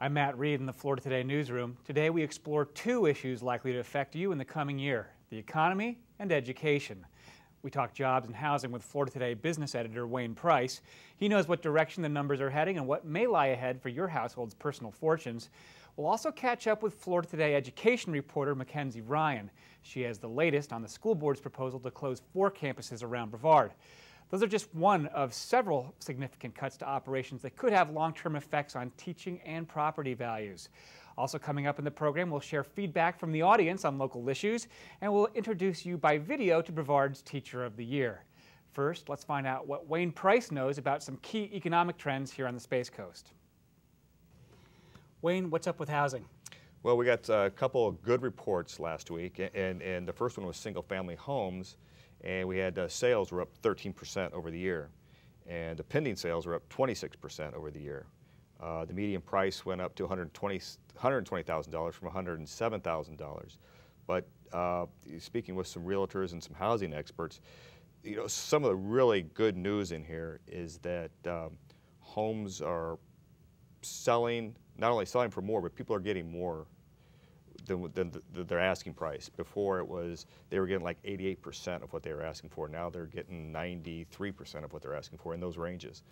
I'm Matt Reed in the Florida Today newsroom. Today we explore two issues likely to affect you in the coming year: the economy and education. We talk jobs and housing with Florida Today business editor Wayne Price. He knows what direction the numbers are heading and what may lie ahead for your household's personal fortunes. We'll also catch up with Florida Today education reporter Mackenzie Ryan. She has the latest on the school board's proposal to close 4 campuses around Brevard. Those are just one of several significant cuts to operations that could have long-term effects on teaching and property values. Also coming up in the program, we'll share feedback from the audience on local issues, and we'll introduce you by video to Brevard's Teacher of the Year. First, let's find out what Wayne Price knows about some key economic trends here on the Space Coast. Wayne, what's up with housing? Well, we got a couple of good reports last week, and the first one was single-family homes. And we had sales were up 13% over the year, and the pending sales were up 26% over the year. The median price went up to $120,000 from $107,000. But speaking with some realtors and some housing experts, you know, some of the really good news in here is that homes are selling, not only selling for more, but people are getting more than their asking price. Before it was, they were getting like 88% of what they were asking for. Now they're getting 93% of what they're asking for in those ranges.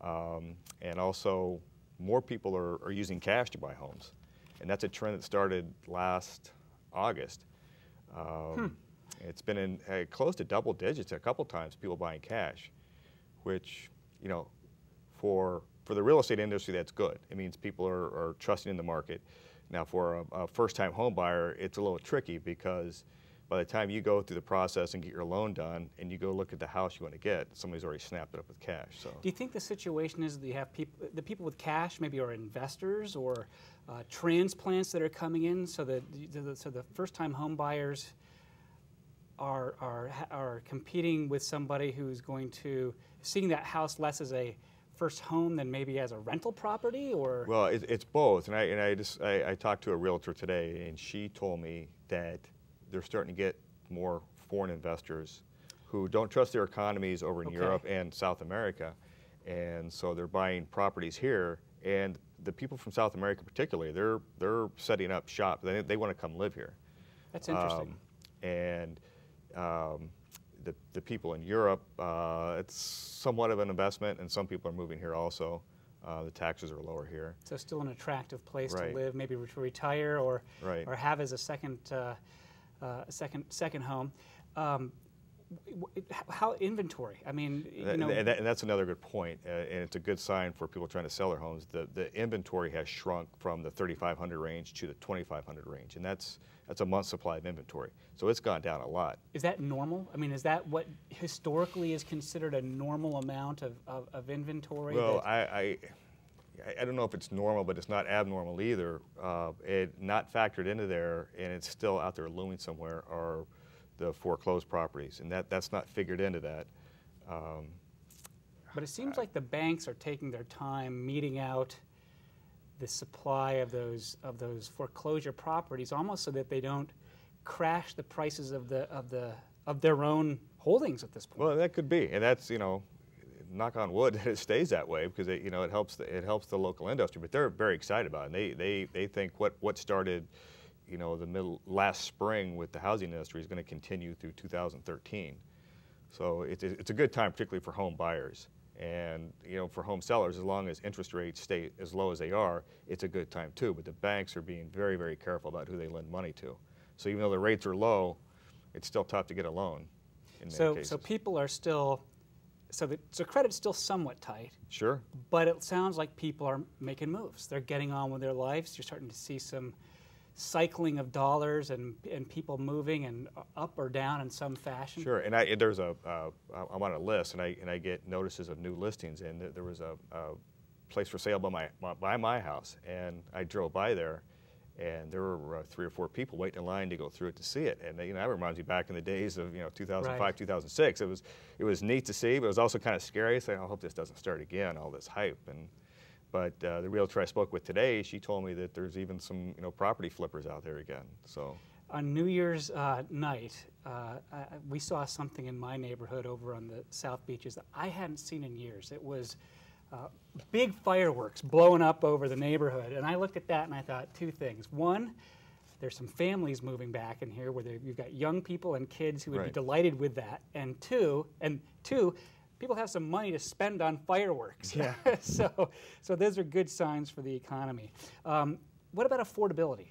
And also, more people are using cash to buy homes. And that's a trend that started last August. It's been in close to double digits a couple times, people buying cash, which, you know, for the real estate industry, that's good. It means people are trusting in the market. Now, for a first-time home buyer, it's a little tricky because by the time you go through the process and get your loan done and you go look at the house you want to get, somebody's already snapped it up with cash. So, do you think the situation is that you have the people with cash maybe are investors or transplants that are coming in, so that the first-time home buyers are competing with somebody who's going to seeing that house less as a first home than maybe as a rental property? Or well, it's both. And I talked to a realtor today, and she told me that they're starting to get more foreign investors who don't trust their economies over in Europe and South America, and so they're buying properties here. And the people from South America, particularly, they're setting up shop. They want to come live here. That's interesting. The people in Europe, it's somewhat of an investment, and some people are moving here also. The taxes are lower here. So still an attractive place to live, maybe to retire or have as a second home. How inventory? I mean, you know, and that's another good point, and it's a good sign for people trying to sell their homes. The inventory has shrunk from the 3,500 range to the 2,500 range, and that's a month's supply of inventory. So it's gone down a lot. Is that normal? I mean, is that what historically is considered a normal amount of inventory? Well, I don't know if it's normal, but it's not abnormal either. It not factored into there, and it's still out there looming somewhere, are the foreclosed properties, and that's not figured into that. But it seems like the banks are taking their time meting out the supply of those foreclosure properties, almost so that they don't crash the prices of their own holdings at this point. Well, that could be, and that's, you know, knock on wood that it stays that way, because it helps the local industry. But they're very excited about it. They think what started, you know, last spring with the housing industry is going to continue through 2013. So it's a good time, particularly for home buyers. And, you know, for home sellers, as long as interest rates stay as low as they are, it's a good time too. But the banks are being very, very careful about who they lend money to. So even though the rates are low, it's still tough to get a loan in many cases. So people are still, so credit's still somewhat tight. Sure. But it sounds like people are making moves. They're getting on with their lives. You're starting to see some cycling of dollars and people moving and up or down in some fashion. Sure, and I'm on a list, and I get notices of new listings, and there was a place for sale by my house, and I drove by there, and there were 3 or 4 people waiting in line to go through it to see it, and you know, that reminds me back in the days of 2005, 2006. It was neat to see, but it was also kind of scary. Saying, I hope this doesn't start again, all this hype. But the realtor I spoke with today, she told me that there's even some property flippers out there again. So on New Year's night, we saw something in my neighborhood over on the South Beaches that I hadn't seen in years. It was Big fireworks blowing up over the neighborhood. And I looked at that and I thought two things. One, there's some families moving back in here where you've got young people and kids who would be delighted with that. And two, people have some money to spend on fireworks. Yeah. so those are good signs for the economy. What about affordability?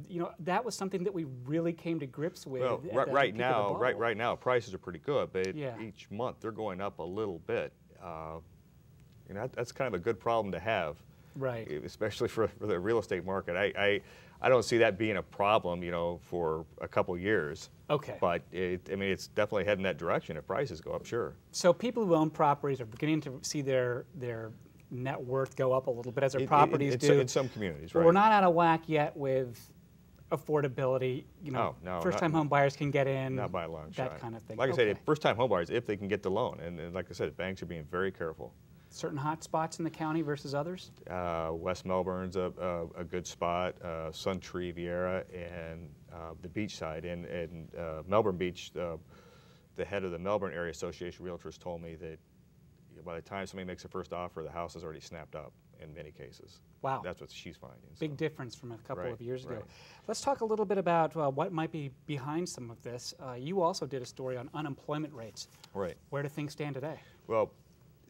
You know, that was something that we really came to grips with. Well, right now, prices are pretty good, but each month they're going up a little bit. You know, that's kind of a good problem to have, right? Especially for the real estate market. I don't see that being a problem, you know, for a couple years. Okay. But I mean, it's definitely heading that direction if prices go up. Sure. So people who own properties are beginning to see their net worth go up a little bit as their properties do. In some communities, right. But we're not out of whack yet with affordability. You know, first-time home buyers can get in. Not by a long shot. That kind of thing. Like I said, first-time home buyers, if they can get the loan, and like I said, banks are being very careful. Certain hot spots in the county versus others? West Melbourne's a good spot, Sun Tree, Vieira, and the beach side. And Melbourne Beach, the head of the Melbourne Area Association Realtors told me that by the time somebody makes a first offer, the house is already snapped up in many cases. Wow. That's what she's finding. Big difference from a couple of years ago. Right. Let's talk a little bit about what might be behind some of this. You also did a story on unemployment rates. Right. Where do things stand today? Well,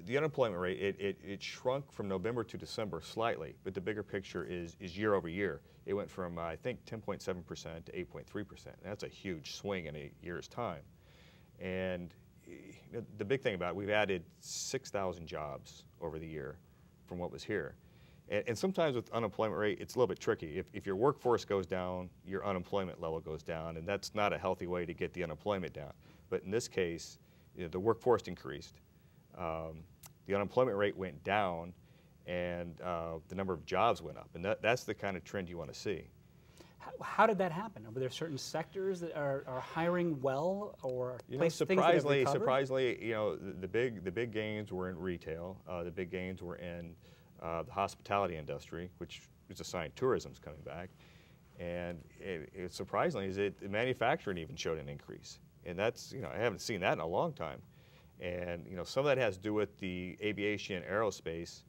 the unemployment rate, it shrunk from November to December slightly, but the bigger picture is year over year. It went from, I think, 10.7% to 8.3%. That's a huge swing in a year's time. And the big thing about it, we've added 6,000 jobs over the year from what was here. And sometimes with unemployment rate, it's a little bit tricky. If your workforce goes down, your unemployment level goes down, and that's not a healthy way to get the unemployment down. But in this case, you know, the workforce increased. The unemployment rate went down, and the number of jobs went up, and that's the kind of trend you want to see. How did that happen? Were there certain sectors that are hiring well, or surprisingly, you know, the big gains were in retail. The big gains were in the hospitality industry, which is a sign tourism's coming back, and surprisingly, is that manufacturing even showed an increase, and that's, you know, I haven't seen that in a long time. And you know, some of that has to do with the aviation aerospace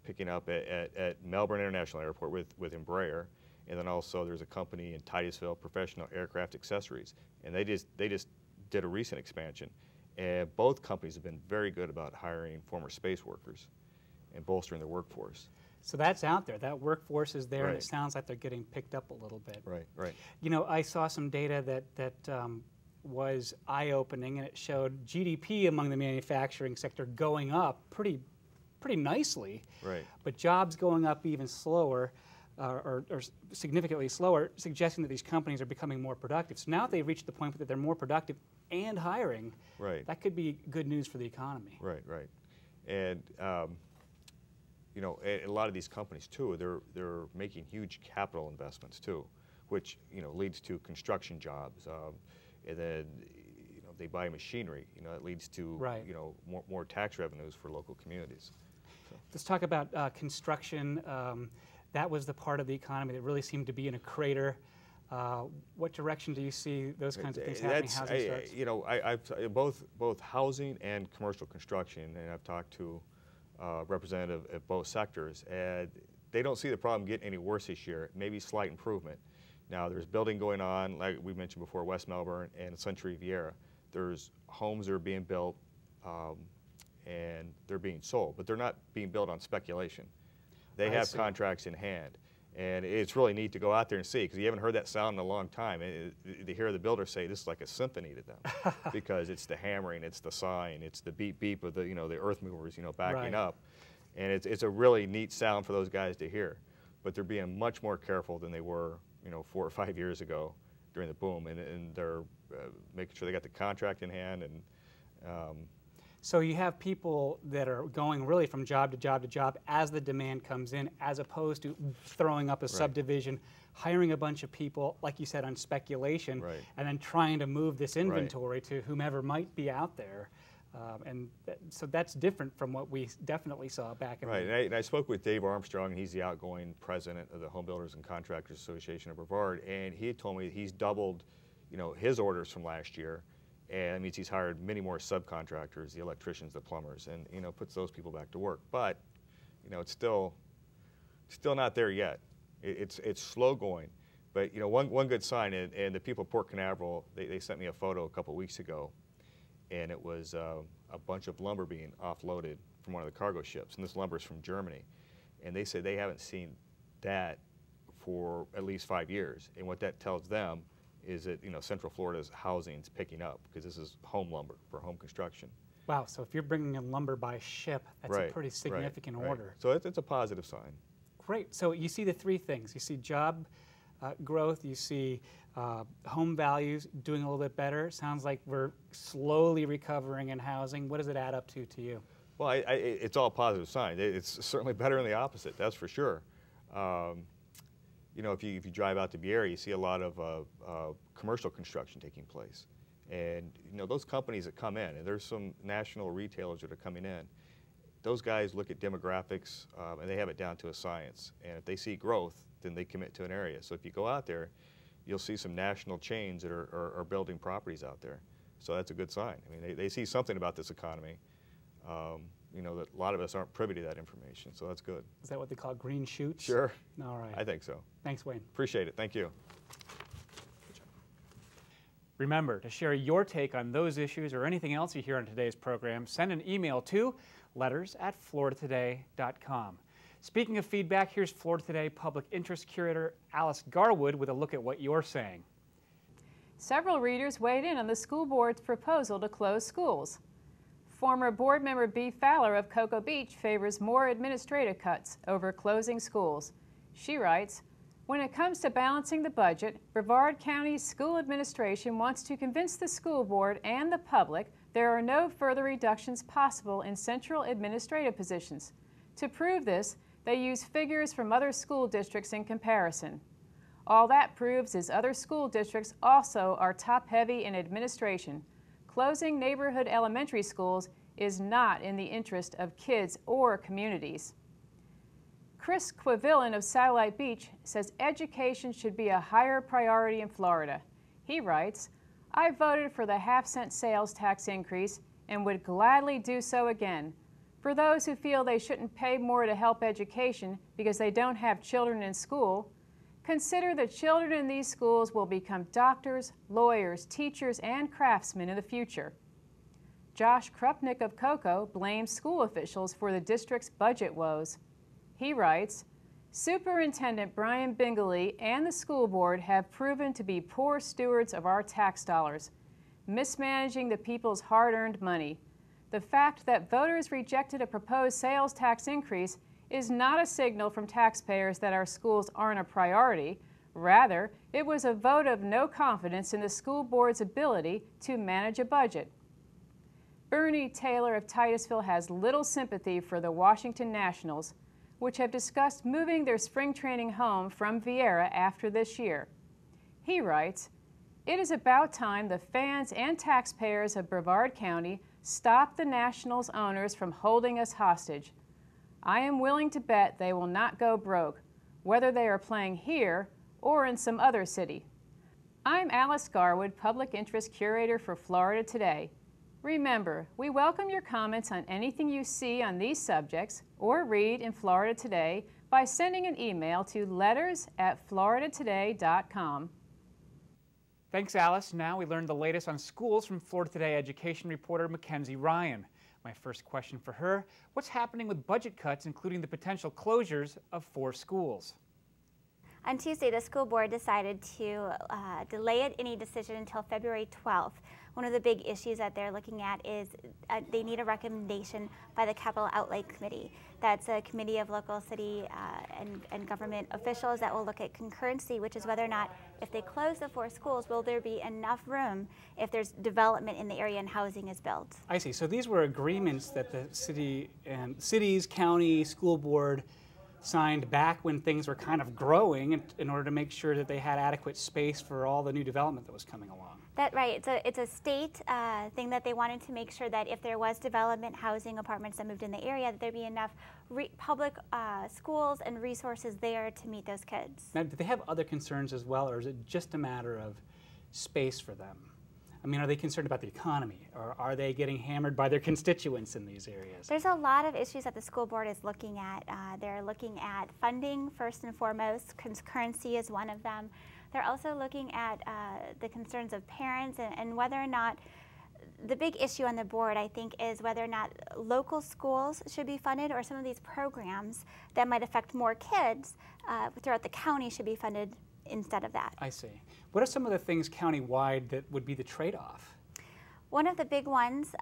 picking up at Melbourne International Airport with Embraer, and then also there's a company in Titusville, Professional Aircraft Accessories, and they just did a recent expansion, and both companies have been very good about hiring former space workers and bolstering their workforce. So that's out there. That workforce is there, and it sounds like they're getting picked up a little bit. Right. You know, I saw some data that was eye-opening, and it showed GDP among the manufacturing sector going up pretty nicely. Right. But jobs going up even slower, or significantly slower, suggesting that these companies are becoming more productive. So now they've reached the point that they're more productive and hiring. Right. That could be good news for the economy. Right. And you know, a lot of these companies too, they're making huge capital investments too, which, you know, leads to construction jobs. And then, you know, they buy machinery. You know, it leads to you know, more tax revenues for local communities. So. Let's talk about construction. That was the part of the economy that really seemed to be in a crater. What direction do you see those kinds of things happening? Housing starts? You know, I've both housing and commercial construction, and I've talked to representatives of both sectors, and they don't see the problem getting any worse this year. Maybe slight improvement. Now, there's building going on, like we mentioned before, West Melbourne and Sun Tree, Vieira. There's homes that are being built, and they're being sold, but they're not being built on speculation. They have contracts in hand, and it's really neat to go out there and see, because you haven't heard that sound in a long time. To hear the builder say this is like a symphony to them, because it's the hammering, it's the sawing, it's the beep beep of the, you know, the earth movers, you know, backing up, and it's a really neat sound for those guys to hear. But they're being much more careful than they were, you know, 4 or 5 years ago during the boom, and they're making sure they got the contract in hand. And so you have people that are going really from job to job to job as the demand comes in, as opposed to throwing up a subdivision, hiring a bunch of people, like you said, on speculation, and then trying to move this inventory to whomever might be out there. So that's different from what we definitely saw back in and I spoke with Dave Armstrong, and he's the outgoing president of the Home Builders and Contractors Association of Brevard, and he had told me he's doubled, you know, his orders from last year, And that means he's hired many more subcontractors, the electricians, the plumbers, and puts those people back to work. But it's still not there yet. It's slow going. But one good sign, and the people of Port Canaveral, they sent me a photo a couple weeks ago, and it was a bunch of lumber being offloaded from one of the cargo ships, and this lumber is from Germany. And they said they haven't seen that for at least 5 years. And what that tells them is that Central Florida's housing's picking up, because this is home lumber for home construction. Wow, so if you're bringing in lumber by ship, that's a pretty significant order. So it's a positive sign. Great. So you see the three things. You see job growth, you see home values doing a little bit better. Sounds like we're slowly recovering in housing. What does it add up to you? Well, it's all positive signs. It's certainly better than the opposite, that's for sure. If you drive out to the area, you see a lot of commercial construction taking place. And those companies that come in, and there's some national retailers that are coming in, those guys look at demographics and they have it down to a science. And if they see growth, then they commit to an area. So if you go out there, you'll see some national chains that are building properties out there. So that's a good sign. I mean, they see something about this economy. That a lot of us aren't privy to that information, so that's good. Is that what they call green shoots? Sure. All right. I think so. Thanks, Wayne. Appreciate it. Thank you. Remember, to share your take on those issues or anything else you hear on today's program, send an email to letters@floridatoday.com. Speaking of feedback, here's Florida Today Public Interest Curator Alice Garwood with a look at what you're saying. Several readers weighed in on the school board's proposal to close schools. Former board member B. Fowler of Cocoa Beach favors more administrative cuts over closing schools. She writes, "When it comes to balancing the budget, Brevard County School Administration wants to convince the school board and the public there are no further reductions possible in central administrative positions. To prove this, they use figures from other school districts in comparison. All that proves is other school districts also are top-heavy in administration. Closing neighborhood elementary schools is not in the interest of kids or communities." Chris Quavillan of Satellite Beach says education should be a higher priority in Florida. He writes, "I voted for the half-cent sales tax increase and would gladly do so again. For those who feel they shouldn't pay more to help education because they don't have children in school, consider that children in these schools will become doctors, lawyers, teachers, and craftsmen in the future." Josh Krupnick of Cocoa blames school officials for the district's budget woes. He writes, "Superintendent Brian Bingley and the school board have proven to be poor stewards of our tax dollars, mismanaging the people's hard-earned money. The fact that voters rejected a proposed sales tax increase is not a signal from taxpayers that our schools aren't a priority. Rather, it was a vote of no confidence in the school board's ability to manage a budget." Bernie Taylor of Titusville has little sympathy for the Washington Nationals, which have discussed moving their spring training home from Viera after this year. He writes, "It is about time the fans and taxpayers of Brevard County stop the Nationals owners from holding us hostage. I am willing to bet they will not go broke, whether they are playing here or in some other city." I'm Alice Garwood, Public Interest Curator for Florida Today. Remember, we welcome your comments on anything you see on these subjects or read in Florida Today by sending an email to letters@floridatoday.com. Thanks, Alice. Now we learned the latest on schools from Florida Today education reporter Mackenzie Ryan. My first question for her, what's happening with budget cuts, including the potential closures of 4 schools? On Tuesday, the school board decided to delay any decision until February 12th. One of the big issues that they're looking at is they need a recommendation by the Capital Outlay Committee. That's a committee of local, city, and government officials that will look at concurrency, which is whether or not, if they close the 4 schools, will there be enough room if there's development in the area and housing is built. I see. So these were agreements that the cities, county, school board signed back when things were kind of growing in order to make sure that they had adequate space for all the new development that was coming along. That's right. It's a state thing that they wanted to make sure that if there was development, housing, apartments that moved in the area, that there'd be enough public schools and resources there to meet those kids. Now, do they have other concerns as well, or is it just a matter of space for them? I mean, are they concerned about the economy, or are they getting hammered by their constituents in these areas? There's a lot of issues that the school board is looking at. They're looking at funding first and foremost. Concurrency is one of them. They're also looking at the concerns of parents and whether or not, the big issue on the board, I think, is whether or not local schools should be funded, or some of these programs that might affect more kids throughout the county should be funded instead of that. I see. What are some of the things countywide that would be the trade-off? One of the big ones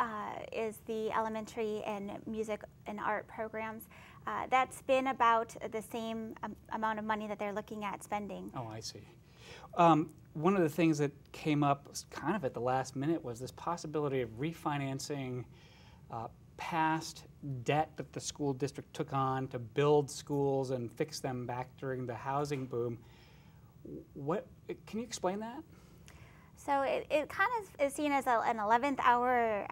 is the elementary and music and art programs. That's been about the same amount of money that they're looking at spending. Oh, I see. One of the things that came up kind of at the last minute was this possibility of refinancing past debt that the school district took on to build schools and fix them back during the housing boom. Can you explain that? So it kind of is seen as an 11th hour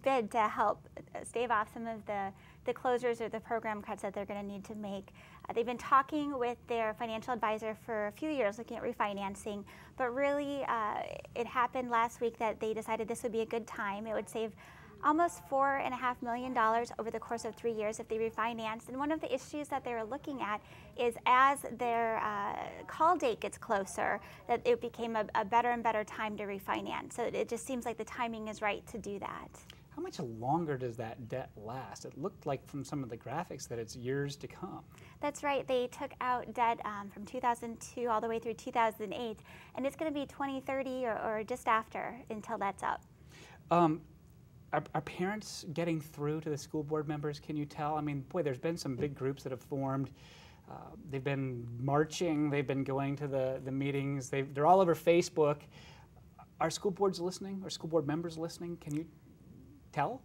bid to help stave off some of the closures or the program cuts that they're going to need to make. They've been talking with their financial advisor for a few years looking at refinancing, but really it happened last week that they decided this would be a good time. It would save almost $4.5 million over the course of 3 years if they refinanced. And one of the issues that they were looking at is as their call date gets closer, that it became a better and better time to refinance. So it just seems like the timing is right to do that. How much longer does that debt last? It looked like from some of the graphics that it's years to come. That's right. They took out debt from 2002 all the way through 2008, and it's going to be 2030 or just after until that's up. Are parents getting through to the school board members, can you tell? I mean, boy, there's been some big groups that have formed. They've been marching, they've been going to the meetings, they're all over Facebook. Are school boards listening? Are school board members listening? Can you tell?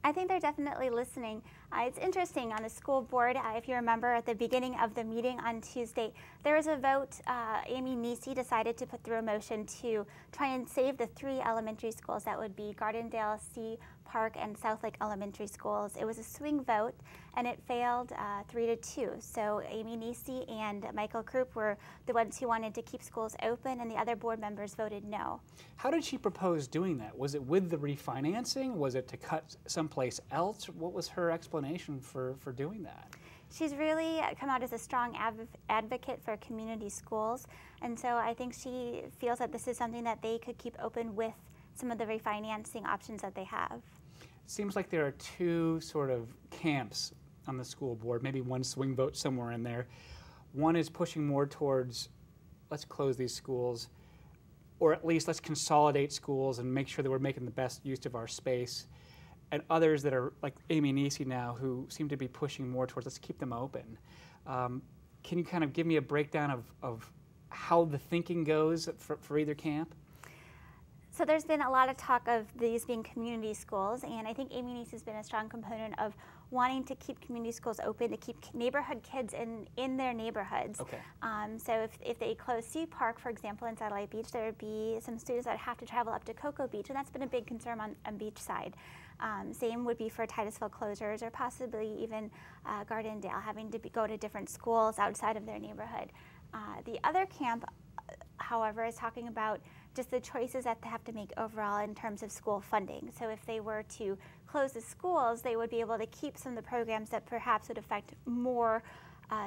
I think they're definitely listening. It's interesting on the school board, if you remember at the beginning of the meeting on Tuesday, there was a vote. Amy Nisi decided to put through a motion to try and save the 3 elementary schools. That would be Gardendale, Sea Park, and South Lake Elementary Schools. It was a swing vote, and it failed 3-2. So Amy Nisi and Michael Krupp were the ones who wanted to keep schools open, and the other board members voted no. How did she propose doing that? Was it with the refinancing? Was it to cut someplace else? What was her explanation for doing that? She's really come out as a strong advocate for community schools, and so I think she feels that this is something that they could keep open with some of the refinancing options that they have. It seems like there are 2 sort of camps on the school board, maybe one swing vote somewhere in there. One is pushing more towards, let's close these schools, or at least let's consolidate schools and make sure that we're making the best use of our space. And others that are like Amy Nisi now, who seem to be pushing more towards let's keep them open. Can you kind of give me a breakdown of how the thinking goes for either camp? So there's been a lot of talk of these being community schools, and I think Amy Nisi has been a strong component of wanting to keep community schools open, to keep neighborhood kids in their neighborhoods. Okay. So if they close Sea Park, for example, in Satellite Beach, there would be some students that have to travel up to Cocoa Beach, and that's been a big concern on Beachside. Same would be for Titusville closures, or possibly even Gardendale, having to go to different schools outside of their neighborhood. The other camp, however, is talking about just the choices that they have to make overall in terms of school funding. So if they were to close the schools, they would be able to keep some of the programs that perhaps would affect more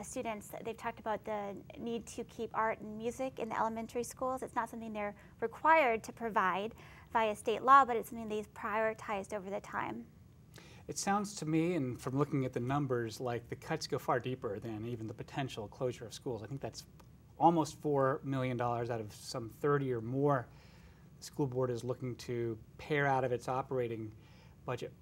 students. They've talked about the need to keep art and music in the elementary schools. It's not something they're required to provide via state law, but it's something they've prioritized over the time. It sounds to me, and from looking at the numbers, like the cuts go far deeper than even the potential closure of schools. I think that's almost $4 million out of some 30 or more the school board is looking to pare out of its operating budget.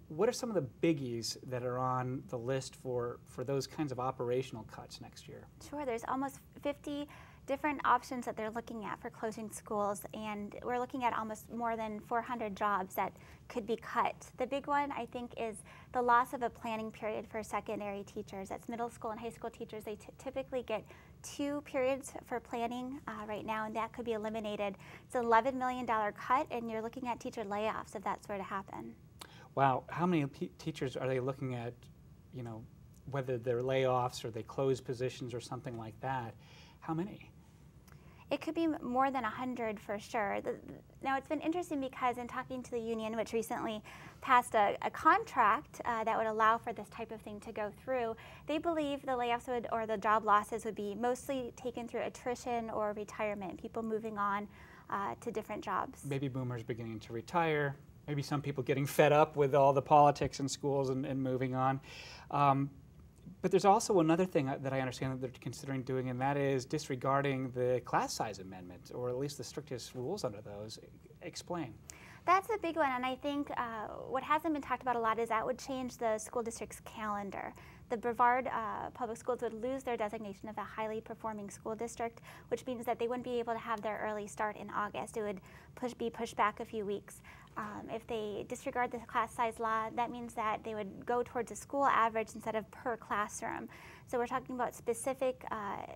What are some of the biggies that are on the list for those kinds of operational cuts next year? Sure, there's almost 50 different options that they're looking at for closing schools, and we're looking at almost more than 400 jobs that could be cut. The big one, I think, is the loss of a planning period for secondary teachers. That's middle school and high school teachers. They typically get 2 periods for planning right now, and that could be eliminated. It's an $11 million cut, and you're looking at teacher layoffs if that's were to happen. Wow, how many teachers are they looking at, you know, whether they're layoffs or they close positions or something like that? How many? It could be more than 100 for sure. Now, it's been interesting because in talking to the union, which recently passed a contract that would allow for this type of thing to go through, they believe the layoffs or the job losses would be mostly taken through attrition or retirement, people moving on to different jobs. Baby boomers beginning to retire, maybe some people getting fed up with all the politics in schools and moving on. But there's also another thing that I understand that they're considering doing, and that is disregarding the class size amendment, or at least the strictest rules under those. Explain. That's a big one, and I think what hasn't been talked about a lot is that would change the school district's calendar. The Brevard Public Schools would lose their designation of a highly performing school district, which means that they wouldn't be able to have their early start in August. It would be pushed back a few weeks. If they disregard the class size law, that means that they would go towards a school average instead of per classroom. So we're talking about specific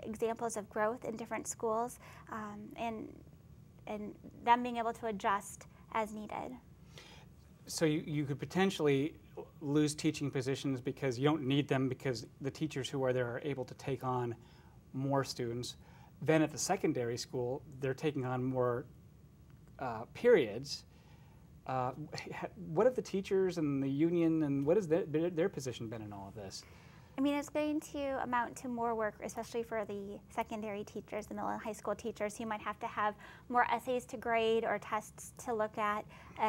examples of growth in different schools and them being able to adjust as needed. So you could potentially lose teaching positions because you don't need them because the teachers who are there are able to take on more students. Then at the secondary school, they're taking on more periods. What have the teachers and the union, and what has their position been in all of this? I mean, it's going to amount to more work, especially for the secondary teachers, the middle and high school teachers, who might have to have more essays to grade or tests to look at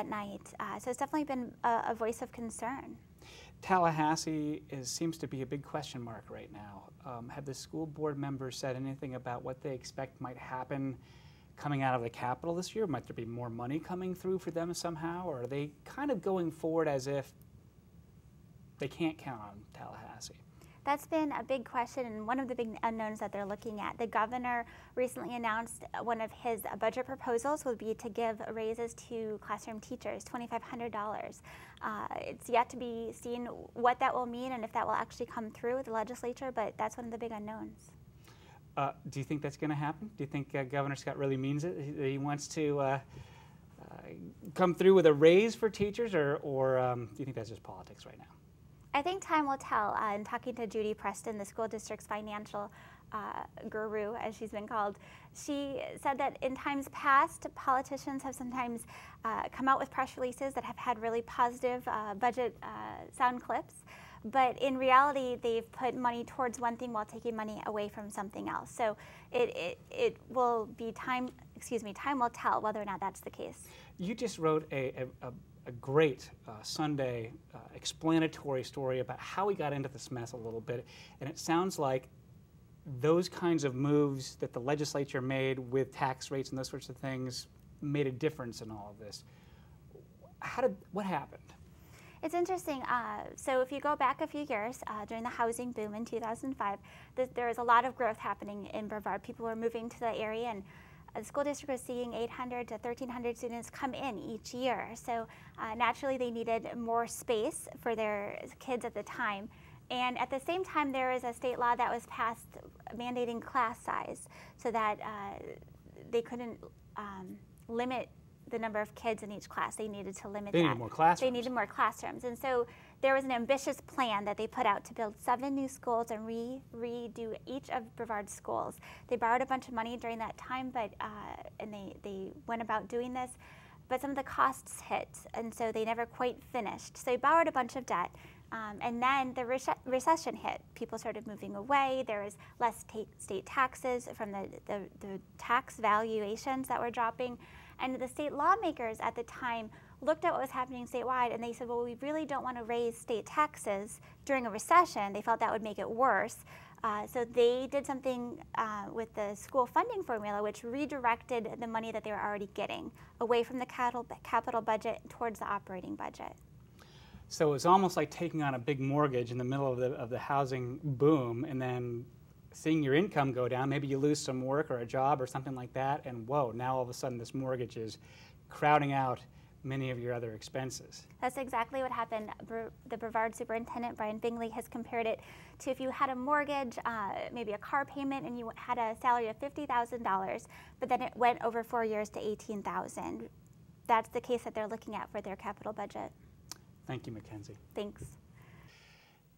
night. So it's definitely been a voice of concern. Tallahassee seems to be a big question mark right now. Have the school board members said anything about what they expect might happen coming out of the Capitol this year? Might there be more money coming through for them somehow, or are they kind of going forward as if they can't count on Tallahassee? That's been a big question and one of the big unknowns that they're looking at. The governor recently announced one of his budget proposals would be to give raises to classroom teachers, $2,500. It's yet to be seen what that will mean and if that will actually come through with the legislature, but that's one of the big unknowns. Do you think that's going to happen? Do you think Governor Scott really means it? He wants to come through with a raise for teachers, or do you think that's just politics right now? I think time will tell. In talking to Judy Preston, the school district's financial guru, as she's been called, she said that in times past, politicians have sometimes come out with press releases that have had really positive budget sound clips. But in reality, they've put money towards one thing while taking money away from something else. So it will be time will tell whether or not that's the case. You just wrote a great Sunday explanatory story about how we got into this mess a little bit, and it sounds like those kinds of moves that the legislature made with tax rates and those sorts of things made a difference in all of this. What happened? It's interesting. So if you go back a few years, during the housing boom in 2005, there was a lot of growth happening in Brevard. People were moving to the area, and the school district was seeing 800 to 1,300 students come in each year. So naturally, they needed more space for their kids at the time. And at the same time, there was a state law that was passed mandating class size so that they couldn't limit the number of kids in each class. They needed to limit that. They needed more classrooms. They needed more classrooms. And so there was an ambitious plan that they put out to build 7 new schools and redo each of Brevard's schools. They borrowed a bunch of money during that time, but and they went about doing this, but some of the costs hit, and so they never quite finished. So they borrowed a bunch of debt, and then the recession hit. People started moving away. There was less state taxes from the tax valuations that were dropping. And the state lawmakers at the time looked at what was happening statewide, and they said, well, we really don't want to raise state taxes during a recession. They felt that would make it worse. So they did something with the school funding formula, which redirected the money that they were already getting away from the capital budget towards the operating budget. So it was almost like taking on a big mortgage in the middle of the housing boom, and then seeing your income go down. Maybe you lose some work or a job or something like that, and whoa, now all of a sudden this mortgage is crowding out many of your other expenses. That's exactly what happened. The Brevard superintendent, Brian Bingley, has compared it to if you had a mortgage, maybe a car payment, and you had a salary of $50,000, but then it went over 4 years to $18,000. That's the case that they're looking at for their capital budget. Thank you, Mackenzie. Thanks.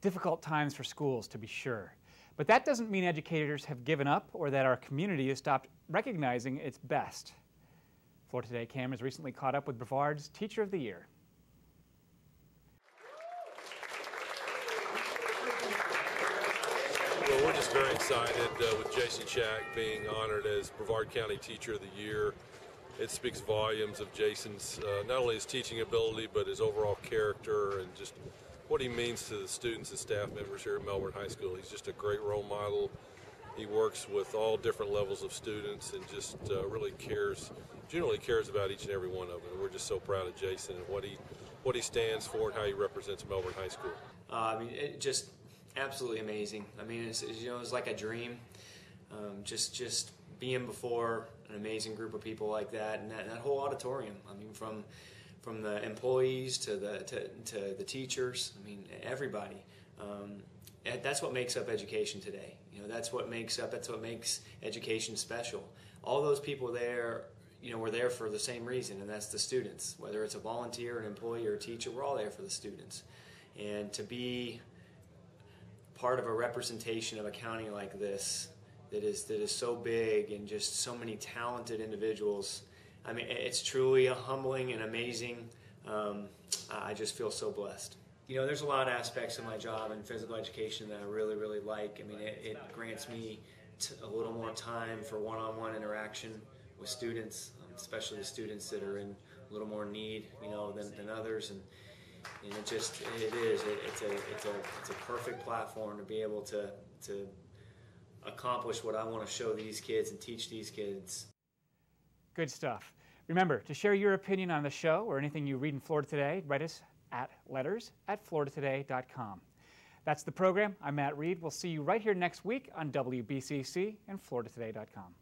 Difficult times for schools, to be sure. But that doesn't mean educators have given up or that our community has stopped recognizing its best. Florida Today cameras recently caught up with Brevard's Teacher of the Year. Well, we're just very excited with Jason Shack being honored as Brevard County Teacher of the Year. It speaks volumes of Jason's, not only his teaching ability, but his overall character and just what he means to the students and staff members here at Melbourne High School. He's just a great role model. He works with all different levels of students and just really generally cares about each and every one of them. And we're just so proud of Jason and what he stands for and how he represents Melbourne High School. I mean, it just absolutely amazing. I mean, it's like a dream. Just being before an amazing group of people like that, and that whole auditorium. I mean, from the employees to the teachers. I mean, everybody. That's what makes up education today. That's what makes education special. All those people there, we're there for the same reason, and that's the students. Whether it's a volunteer, an employee, or a teacher, we're all there for the students. And to be part of a representation of a county like this that is so big and just so many talented individuals, I mean, it's truly humbling and amazing. I just feel so blessed. There's a lot of aspects of my job in physical education that I really, really like. I mean, it grants me a little more time for one-on-one interaction with students, especially the students that are in a little more need, than others. And it's a perfect platform to be able to accomplish what I want to show these kids and teach these kids. Good stuff. Remember, to share your opinion on the show or anything you read in Florida Today, write us at letters@floridatoday.com. That's the program. I'm Matt Reed. We'll see you right here next week on WBCC and FloridaToday.com.